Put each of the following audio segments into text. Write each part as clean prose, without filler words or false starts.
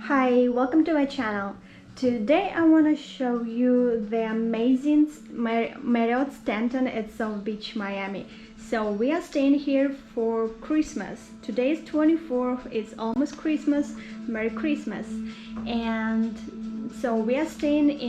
Hi, welcome to my channel. Today I want to show you the amazing Marriott Stanton at South Beach, Miami. So we are staying here for Christmas. Today is 24th, it's almost Christmas. Merry Christmas. And so we are staying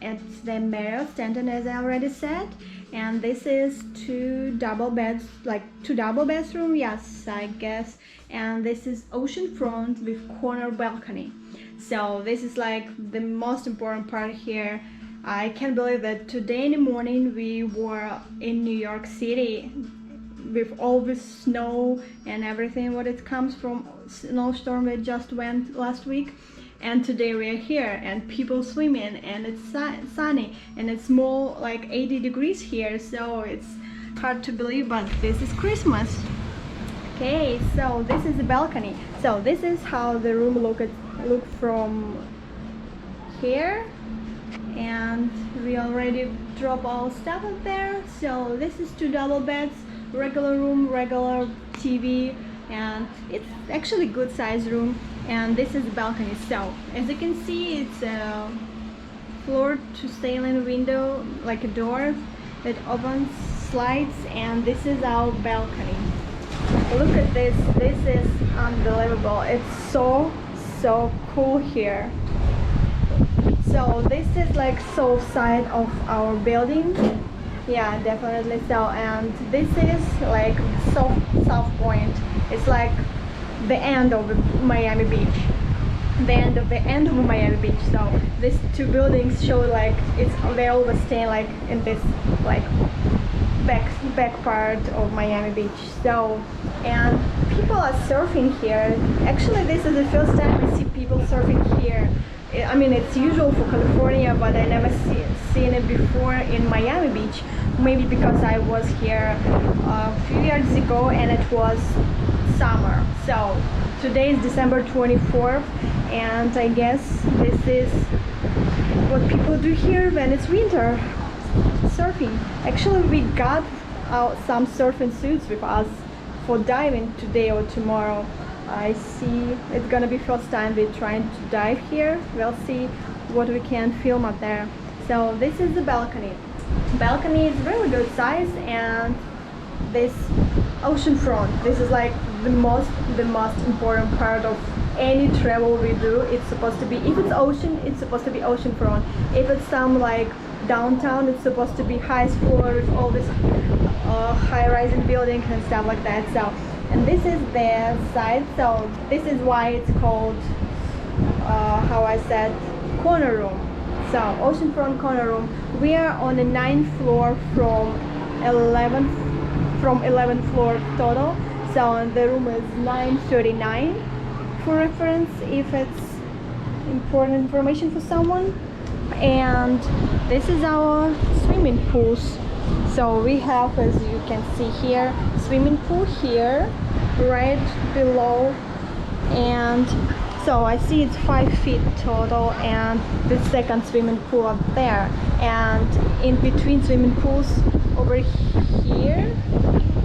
at the Marriott Stanton, as I already said. And this is two double bedrooms, yes, I guess. And this is oceanfront with corner balcony. So this is like the most important part here. I can't believe that today in the morning we were in New York City with all the snow and everything what it comes from snowstorm that just went last week. And today we are here and people swimming and it's sunny and it's more like 80 degrees here, so it's hard to believe, but this is Christmas. Okay, so this is the balcony. So this is how the room look from here, and we already drop all stuff up there. So this is two double beds, regular room, regular TV, and it's actually good size room. And this is the balcony. So as you can see, it's a floor to ceiling window, like a door that opens, slides, and this is our balcony. Look at this. This is unbelievable. It's so cool here. So this is like south side of our building. Yeah, definitely so. And this is like south point. It's like the end of Miami Beach, the end of Miami Beach. So these two buildings show like they always stay like in this like back part of Miami Beach. So, and people are surfing here. Actually, this is the first time I see people surfing here. I mean, it's usual for California, but I never seen it before in Miami Beach. Maybe because I was here a few years ago and it was summer. So today is December 24th, and I guess this is what people do here when it's winter, surfing. Actually, we got out some surfing suits with us for diving today or tomorrow. I see it's gonna be first time we're trying to dive here. We'll see what we can film up there. So this is the balcony. Balcony is really good size, and this oceanfront. This is like the most important part of any travel we do. It's supposed to be, if it's ocean, it's supposed to be oceanfront. If it's some like downtown, it's supposed to be high floor with all this high-rising buildings and stuff like that. So, and this is the side. So this is why it's called, how I said, corner room. So oceanfront corner room. We are on the 9th floor from 11th floor total. So the room is 939 for reference if it's important information for someone. And this is our swimming pools. So we have, as you can see here, swimming pool here right below, and so I see it's 5 feet total, and the second swimming pool up there, and in between swimming pools over here,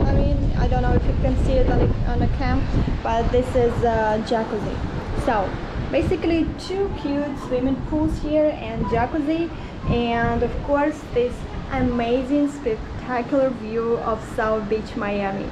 I mean, I don't know if you can see it on the cam, but this is a jacuzzi. So basically two cute swimming pools here and jacuzzi, and of course this amazing spectacular view of South Beach, Miami.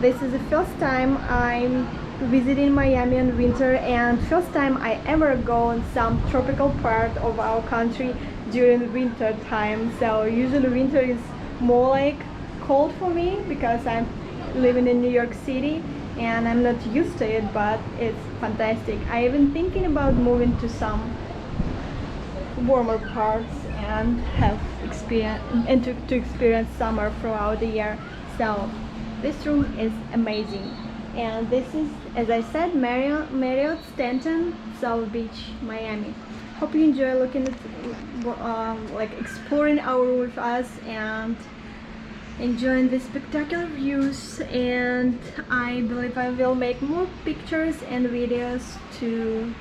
This is the first time I'm visiting Miami in winter, and first time I ever go in some tropical part of our country during winter time. So usually winter is more like cold for me because I'm living in New York City and I'm not used to it, but it's fantastic. I even thinking about moving to some warmer parts and have experience and to experience summer throughout the year. So this room is amazing, and this is, as I said, Marriott Stanton, South Beach, Miami. Hope you enjoy looking at like exploring our room with us and enjoying the spectacular views. And I believe I will make more pictures and videos to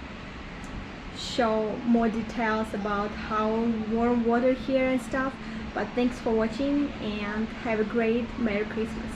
show more details about how warm water here and stuff. But thanks for watching and have a great Merry Christmas.